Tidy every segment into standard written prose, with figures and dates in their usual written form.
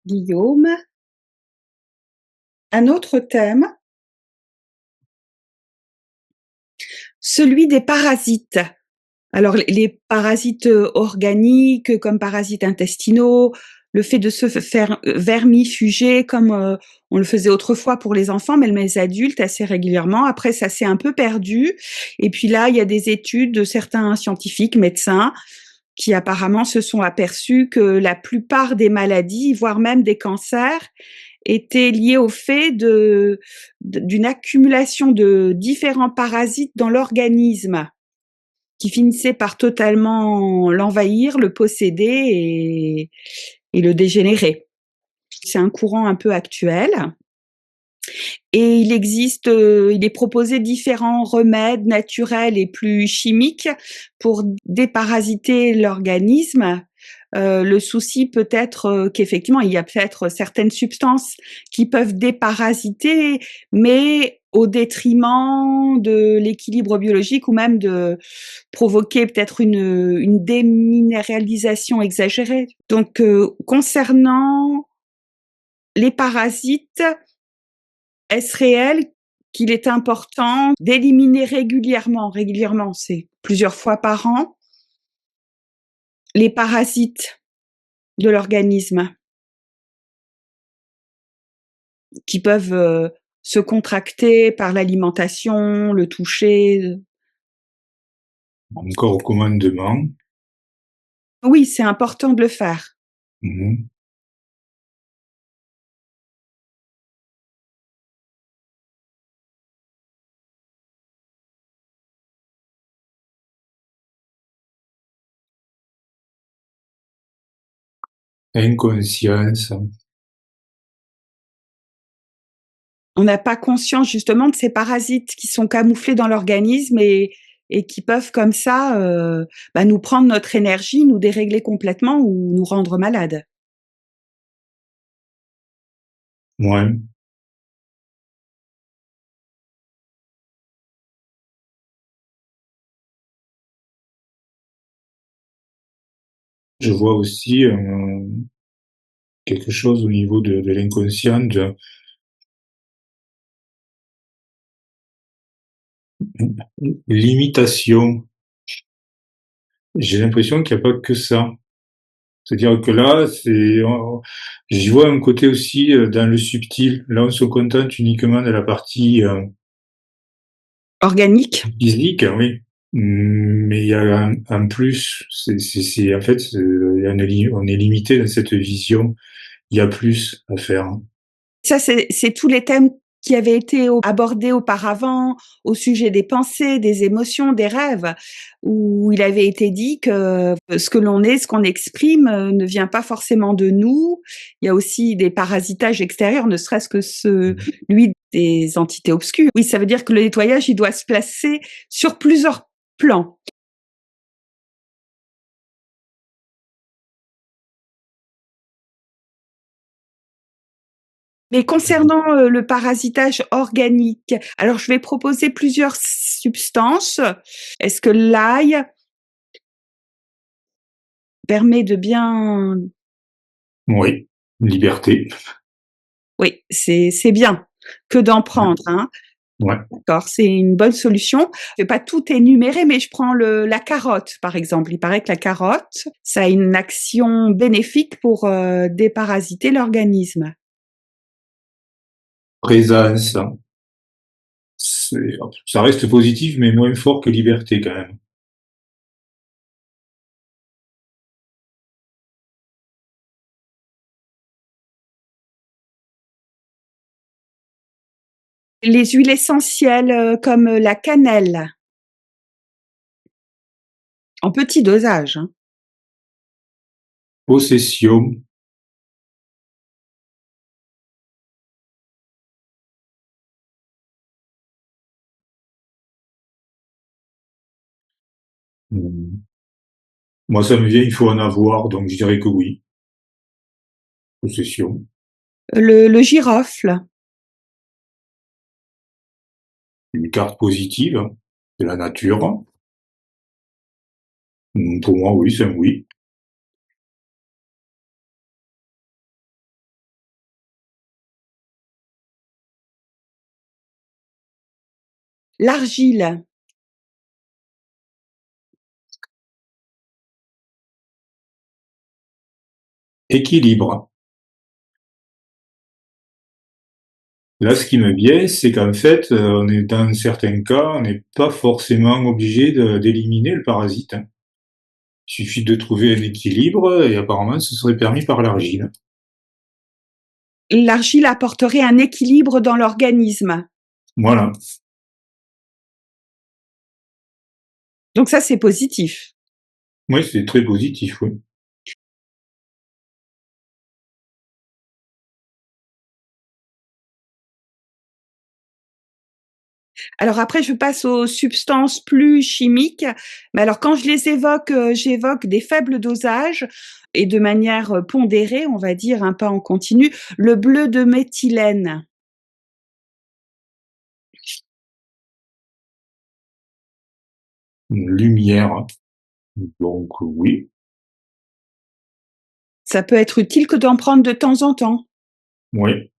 Guillaume, un autre thème, celui des parasites. Alors les parasites organiques comme parasites intestinaux, le fait de se faire vermifuger comme on le faisait autrefois pour les enfants, mais les adultes assez régulièrement. Après, ça s'est un peu perdu. Et puis là, il y a des études de certains scientifiques, médecins, qui apparemment se sont aperçus que la plupart des maladies, voire même des cancers, étaient liées au fait d'une accumulation de différents parasites dans l'organisme qui finissait par totalement l'envahir, le posséder et le dégénérer. C'est un courant un peu actuel. Et il est proposé différents remèdes naturels et plus chimiques pour déparasiter l'organisme. Le souci peut être qu'effectivement, il y a peut-être certaines substances qui peuvent déparasiter, mais au détriment de l'équilibre biologique ou même de provoquer peut-être une déminéralisation exagérée. Donc, concernant les parasites, est-ce réel qu'il est important d'éliminer régulièrement, c'est plusieurs fois par an, les parasites de l'organisme qui peuvent se contracter par l'alimentation, le toucher? Encore au commandement. Oui, c'est important de le faire. Mhm. Inconscience. On n'a pas conscience justement de ces parasites qui sont camouflés dans l'organisme et qui peuvent comme ça nous prendre notre énergie, nous dérégler complètement ou nous rendre malades. Ouais. Je vois aussi quelque chose au niveau de l'inconscient, de l'imitation. J'ai l'impression qu'il n'y a pas que ça. C'est-à-dire que là, j'y vois un côté aussi dans le subtil. Là, on se contente uniquement de la partie Organique? physique, oui. Mais il y a un plus. En fait, on est limité dans cette vision. Il y a plus à faire. Ça, c'est tous les thèmes qui avaient été abordés auparavant au sujet des pensées, des émotions, des rêves, où il avait été dit que ce que l'on est, ce qu'on exprime, ne vient pas forcément de nous. Il y a aussi des parasitages extérieurs, ne serait-ce que celui des entités obscures. Oui, ça veut dire que le nettoyage, il doit se placer sur plusieurs plans. Mais concernant le parasitage organique, alors je vais proposer plusieurs substances. Est-ce que l'ail permet de bien... Oui, liberté. Oui, c'est bien que d'en prendre, hein. Ouais. D'accord, c'est une bonne solution. Je vais pas tout énumérer, mais je prends la carotte, par exemple. Il paraît que la carotte, ça a une action bénéfique pour déparasiter l'organisme. Présence. Ça reste positif, mais moins fort que liberté quand même. Les huiles essentielles, comme la cannelle, en petit dosage, hein. Possession. Mmh. Moi, ça me vient, il faut en avoir, donc je dirais que oui. Possession. Le girofle, Une carte positive de la nature. Pour moi, oui, c'est un oui. l'argile, Équilibre. Là, ce qui me vient, c'est qu'en fait, on est dans certains cas, on n'est pas forcément obligé d'éliminer le parasite, hein. Il suffit de trouver un équilibre et apparemment, ce serait permis par l'argile. l'argile apporterait un équilibre dans l'organisme. Voilà. Donc ça, c'est positif. Oui, c'est très positif, oui. Alors après, je passe aux substances plus chimiques. Mais alors quand je les évoque, j'évoque des faibles dosages et de manière, pondérée, on va dire, hein, pas en continu. Le bleu de méthylène, Une lumière, donc oui. ça peut être utile que d'en prendre de temps en temps. Oui.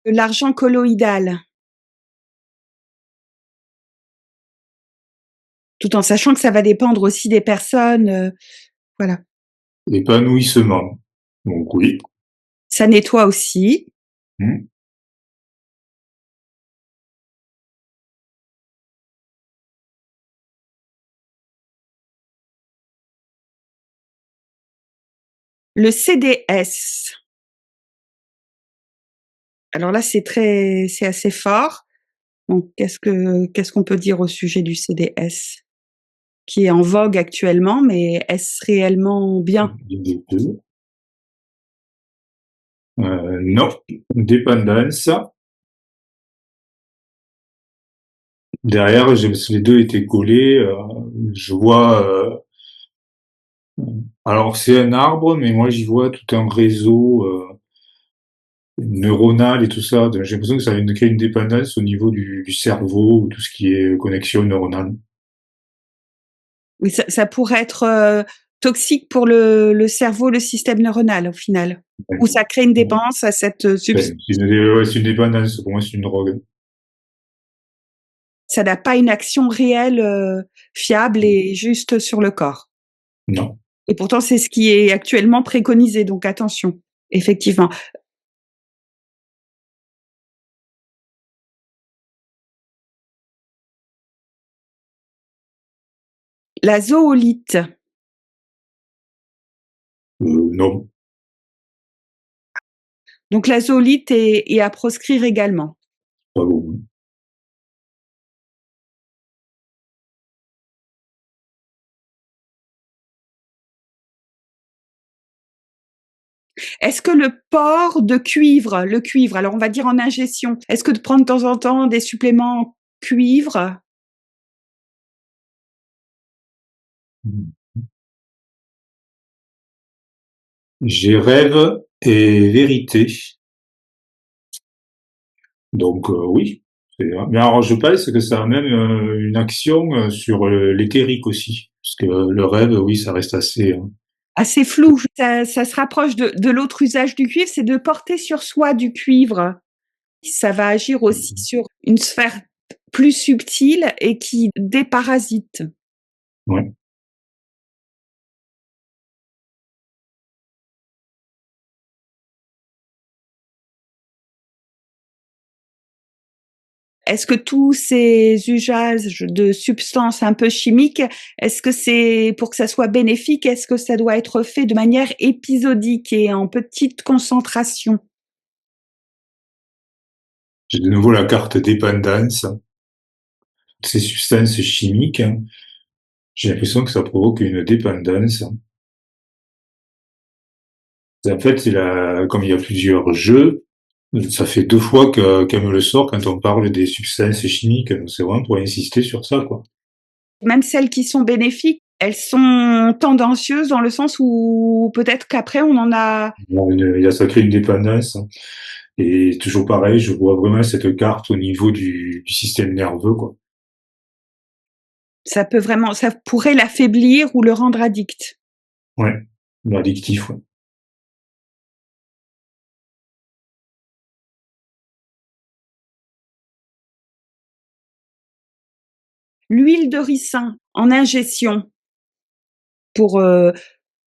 De l'argent colloïdal, tout en sachant que ça va dépendre aussi des personnes, voilà. Épanouissement, donc oui. Ça nettoie aussi. Mmh. Le CDS, alors là, c'est assez fort. Donc qu'est-ce qu'on peut dire au sujet du CDS? Qui est en vogue actuellement, mais est-ce réellement bien? Les 2. Non. Dépendance. Derrière, les deux étaient collés. Je vois. Alors c'est un arbre, mais moi j'y vois tout un réseau neuronal et tout ça. Donc, j'ai l'impression que ça crée une dépendance au niveau du cerveau, tout ce qui est connexion neuronale. Oui, ça pourrait être, toxique pour le cerveau, le système neuronal, au final? Ou Ouais. ça crée une dépendance à cette, Ouais, substance? ouais, c'est une dépendance. Pour moi, c'est une drogue. Ça n'a pas une action réelle, fiable et juste sur le corps. Non. Et pourtant, c'est ce qui est actuellement préconisé, donc attention, effectivement. La zoolite, Non. donc la zoolite est à proscrire également. Pas bon. Est-ce que le port de cuivre, le cuivre, alors on va dire en ingestion, est-ce que de prendre de temps en temps des suppléments en cuivre, J'ai rêve et vérité. Donc oui. Mais alors je pense que ça a même une action sur l'éthérique aussi. Parce que le rêve, oui, ça reste assez. assez flou? Ça se rapproche de l'autre usage du cuivre, c'est de porter sur soi du cuivre. Ça va agir aussi sur une sphère plus subtile et qui déparasite. Ouais. Est-ce que tous ces usages de substances un peu chimiques, est-ce que c'est pour que ça soit bénéfique, est-ce que ça doit être fait de manière épisodique et en petite concentration? J'ai de nouveau la carte dépendance. Ces substances chimiques, j'ai l'impression que ça provoque une dépendance. En fait, comme il y a plusieurs jeux, ça fait 2 fois qu'elle me le sort quand on parle des substances chimiques. Donc c'est vraiment pour insister sur ça, quoi. Même celles qui sont bénéfiques, elles sont tendancieuses dans le sens où peut-être qu'après on en a Bon, ça crée une dépendance. Et toujours pareil, je vois vraiment cette carte au niveau du système nerveux, quoi. ça pourrait l'affaiblir ou le rendre addict. Ouais, addictif, ouais. L'huile de ricin en ingestion pour,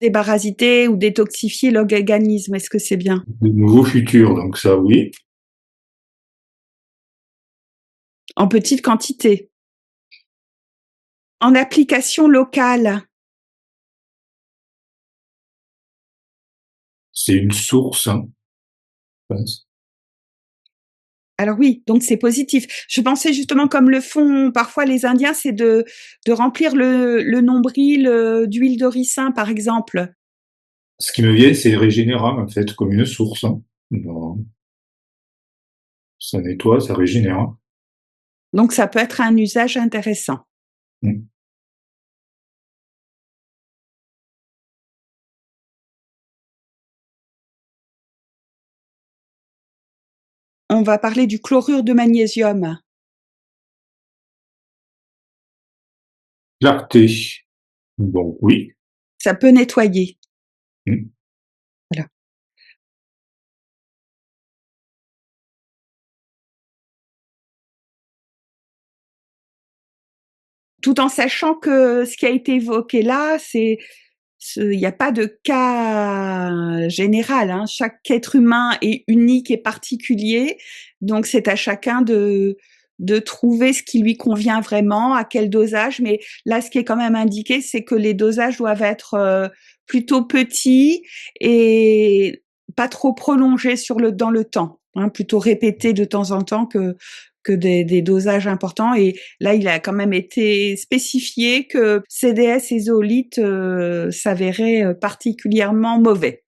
déparasiter ou détoxifier l'organisme, est-ce que c'est bien? De nouveaux futurs, donc ça, oui. En petite quantité. En application locale. C'est une source, hein, je pense. Alors oui, donc c'est positif. Je pensais justement comme le font parfois les Indiens, c'est de remplir le nombril, d'huile de ricin, par exemple. Ce qui me vient, c'est régénérant, en fait, comme une source, hein. Non, ça nettoie, ça régénère. Donc ça peut être un usage intéressant. Mm. On va parler du chlorure de magnésium. Clarté. Bon, oui. Ça peut nettoyer. Mm. Voilà. Tout en sachant que ce qui a été évoqué là, il n'y a pas de cas général, hein. Chaque être humain est unique et particulier, donc c'est à chacun de trouver ce qui lui convient vraiment, à quel dosage. Mais là, ce qui est quand même indiqué, c'est que les dosages doivent être plutôt petits et pas trop prolongés dans le temps, hein, plutôt répétés de temps en temps que des dosages importants. Et là, il a quand même été spécifié que CDS et zoolite s'avéraient particulièrement mauvais.